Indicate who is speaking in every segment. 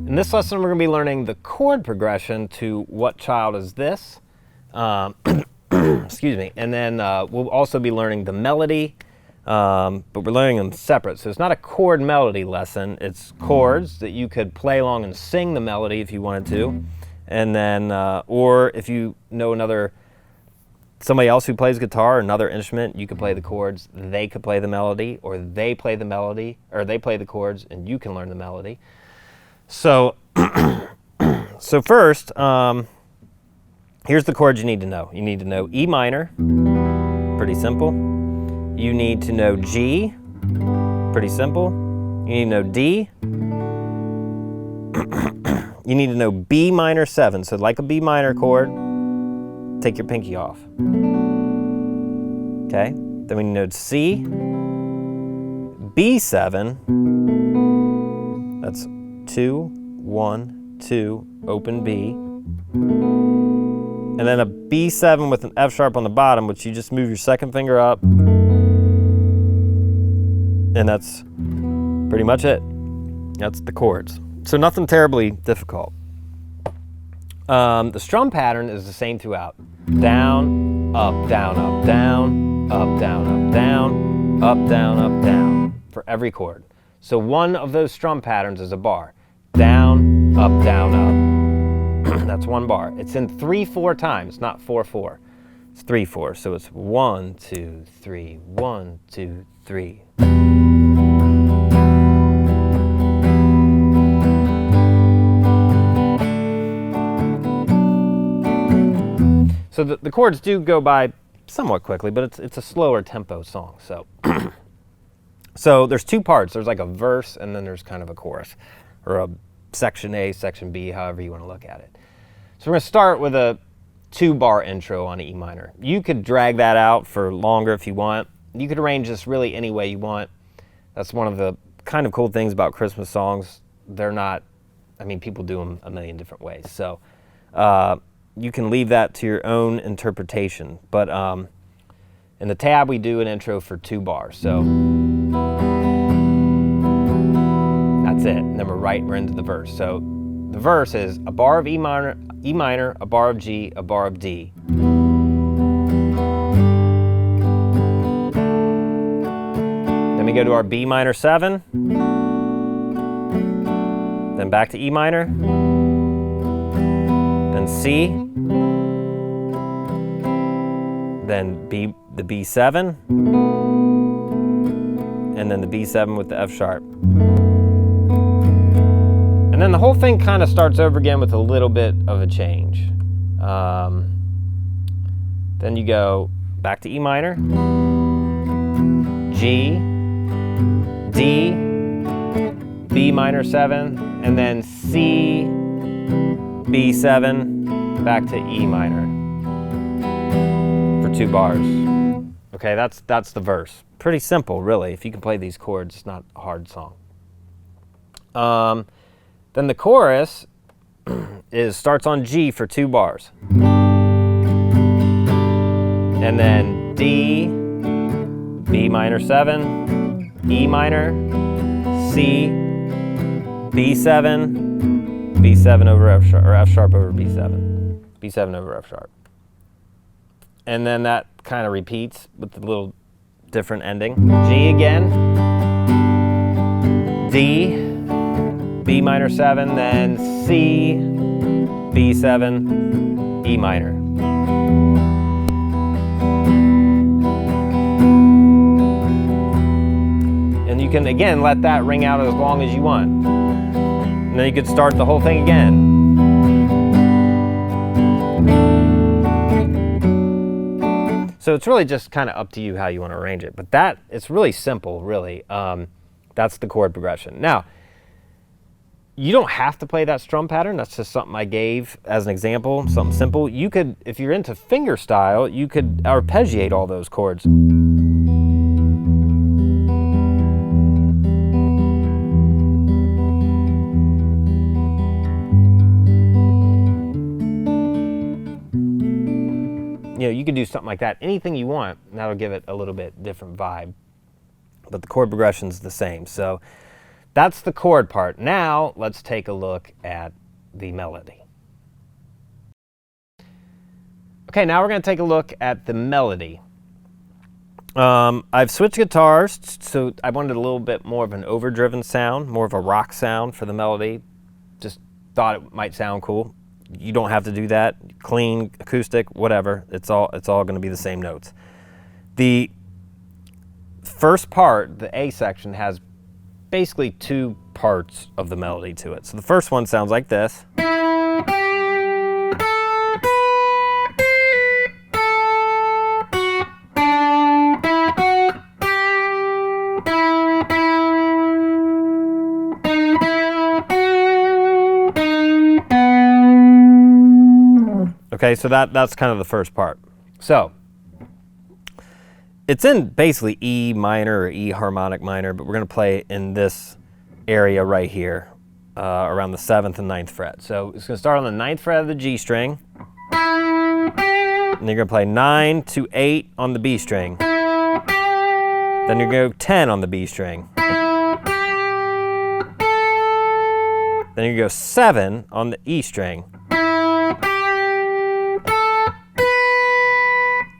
Speaker 1: In this lesson, we're going to be learning the chord progression to What Child Is This? Excuse me. And then we'll also be learning the melody, but we're learning them separate. So it's not a chord melody lesson. It's chords that you could play along and sing the melody if you wanted to. And then, or if you know somebody else who plays guitar or another instrument, you could play the chords, they could play the melody, or they play the melody, or they play the chords and you can learn the melody. So, so first, here's the chords you need to know. You need to know E minor, pretty simple. You need to know G, pretty simple. You need to know D. You need to know B minor 7. So like a B minor chord, take your pinky off. Okay, then we know C, B7, that's 2, 1, 2, open B. And then a B7 with an F sharp on the bottom, which you just move your second finger up. And that's pretty much it. That's the chords. So nothing terribly difficult. The strum pattern is the same throughout. Down, up, down, up, down, up, down, up, down, up, down, up, down, for every chord. So one of those strum patterns is a bar. Down, up, down, up. That's one bar. It's in 3/4 times, not 4/4. It's 3/4. So it's 1, 2, 3, 1, 2, 3. So the chords do go by somewhat quickly, but it's a slower tempo song. So, so there's two parts. There's like a verse and then there's kind of a chorus, or a section A, section B, however you want to look at it. So we're going to start with a 2-bar intro on E minor. You could drag that out for longer if you want. You could arrange this really any way you want. That's one of the kind of cool things about Christmas songs. They're not, I mean, people do them a million different ways. So you can leave that to your own interpretation. But in the tab, we do an intro for 2 bars. So that's it. And then we're into the verse. So the verse is a bar of E minor, a bar of G, a bar of D. Then we go to our B minor 7. Then back to E minor. Then C. Then the B7. And then the B7 with the F sharp. And then the whole thing kind of starts over again with a little bit of a change. Then you go back to E minor, G, D, B minor 7, and then C, B7, back to E minor for 2 bars. Okay, that's the verse. Pretty simple, really. If you can play these chords, it's not a hard song. Then the chorus starts on G for 2 bars. And then D, B minor 7, E minor, C, B7, B7 over F sharp, or F sharp over B7, B7 over F sharp. And then that kind of repeats with a little different ending. G again, D, B minor 7, then C, B7, E minor. And you can, again, let that ring out as long as you want. And then you could start the whole thing again. So it's really just kind of up to you how you want to arrange it. But it's really simple, really. That's the chord progression. Now, you don't have to play that strum pattern. That's just something I gave as an example, something simple. You could, if you're into finger style, you could arpeggiate all those chords. You know, you could do something like that. Anything you want, and that'll give it a little bit different vibe. But the chord progression's the same. So That's the chord part. Now let's take a look at the melody. Okay, now we're going to take a look at the melody. I've switched guitars, so I wanted a little bit more of an overdriven sound, more of a rock sound for the melody. Just thought it might sound cool. You don't have to do that. Clean, acoustic, whatever. It's all going to be the same notes. The first part, the A section, has basically two parts of the melody to it. So the first one sounds like this. Okay, so that's kind of the first part. So it's in basically E minor or E harmonic minor, but we're going to play in this area right here, around the 7th and 9th fret. So it's going to start on the 9th fret of the G string, and you're going to play 9 to 8 on the B string. Then you're going to go 10 on the B string. Then you go 7 on the E string.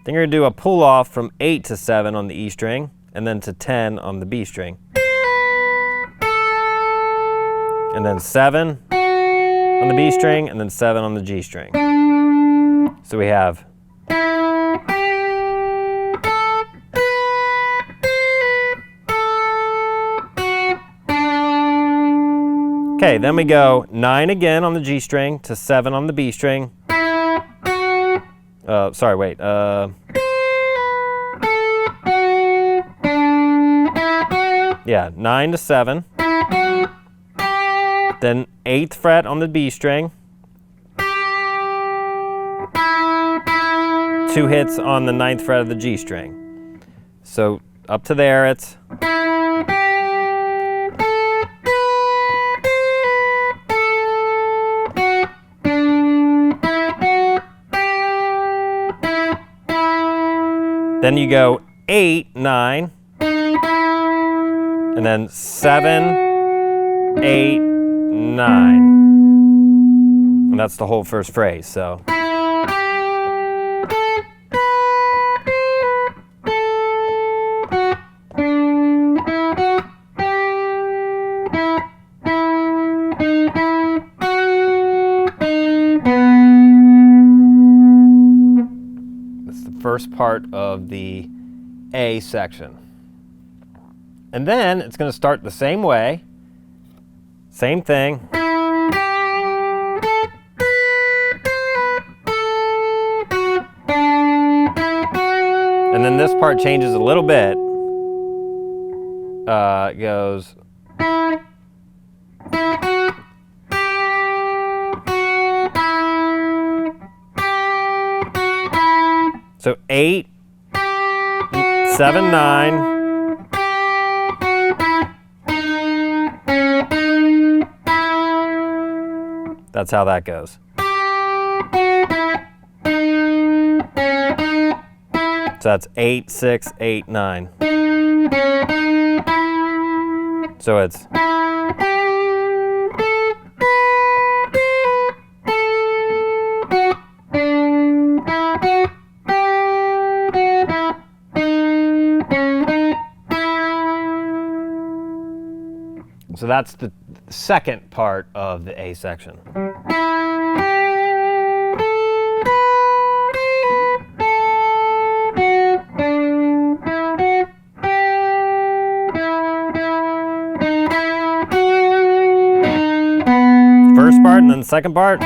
Speaker 1: Then you're going to do a pull off from 8 to 7 on the E string, and then to 10 on the B string. And then 7 on the B string, and then 7 on the G string. So we have okay, then we go 9 again on the G string to 7 on the B string. Sorry, wait. Yeah, 9 to 7. Then 8th fret on the B string. 2 hits on the 9th fret of the G string. So up to there it's then you go 8, 9, and then 7, 8, 9. And that's the whole first phrase, so. First part of the A section. And then it's going to start the same way, same thing. And then this part changes a little bit. It goes so 8, 7, 9. That's how that goes. So that's 8, 6, 8, 9. So it's so that's the second part of the A section. First part and then the second part.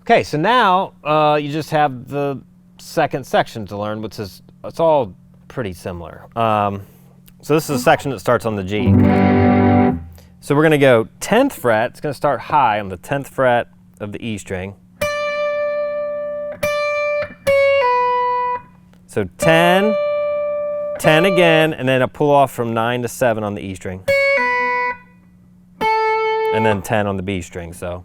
Speaker 1: Okay, so now you just have the second section to learn, which is, it's all pretty similar. So this is a section that starts on the G. So we're going to go 10th fret. It's going to start high on the 10th fret of the E string. So 10, 10 again, and then a pull off from 9 to 7 on the E string. and then 10 on the B string. So.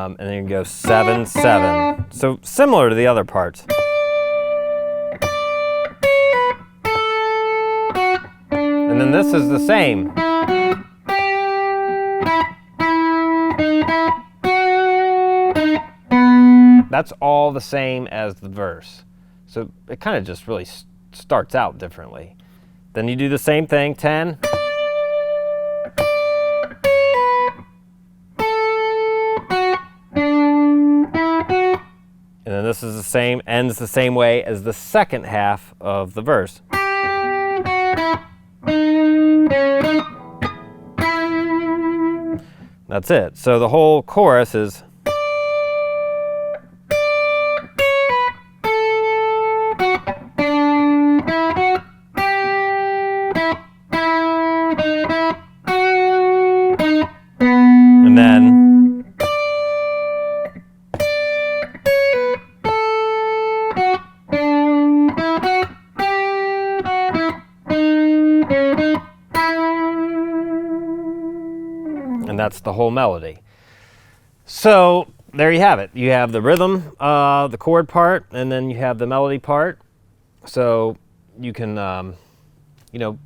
Speaker 1: And then you go 7, 7. So similar to the other parts. And then this is the same. That's all the same as the verse. So it kind of just really starts out differently. Then you do the same thing, 10. And then this is the same, ends the same way as the second half of the verse. That's it. So the whole chorus is. And then. And that's the whole melody. So there you have it. You have the rhythm, the chord part, and then you have the melody part. So you can, you know,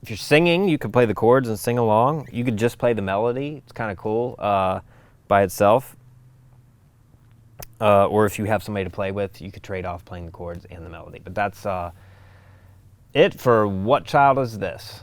Speaker 1: if you're singing, you can play the chords and sing along. You could just play the melody. It's kind of cool by itself. Or if you have somebody to play with, you could trade off playing the chords and the melody. But that's it for What Child Is This?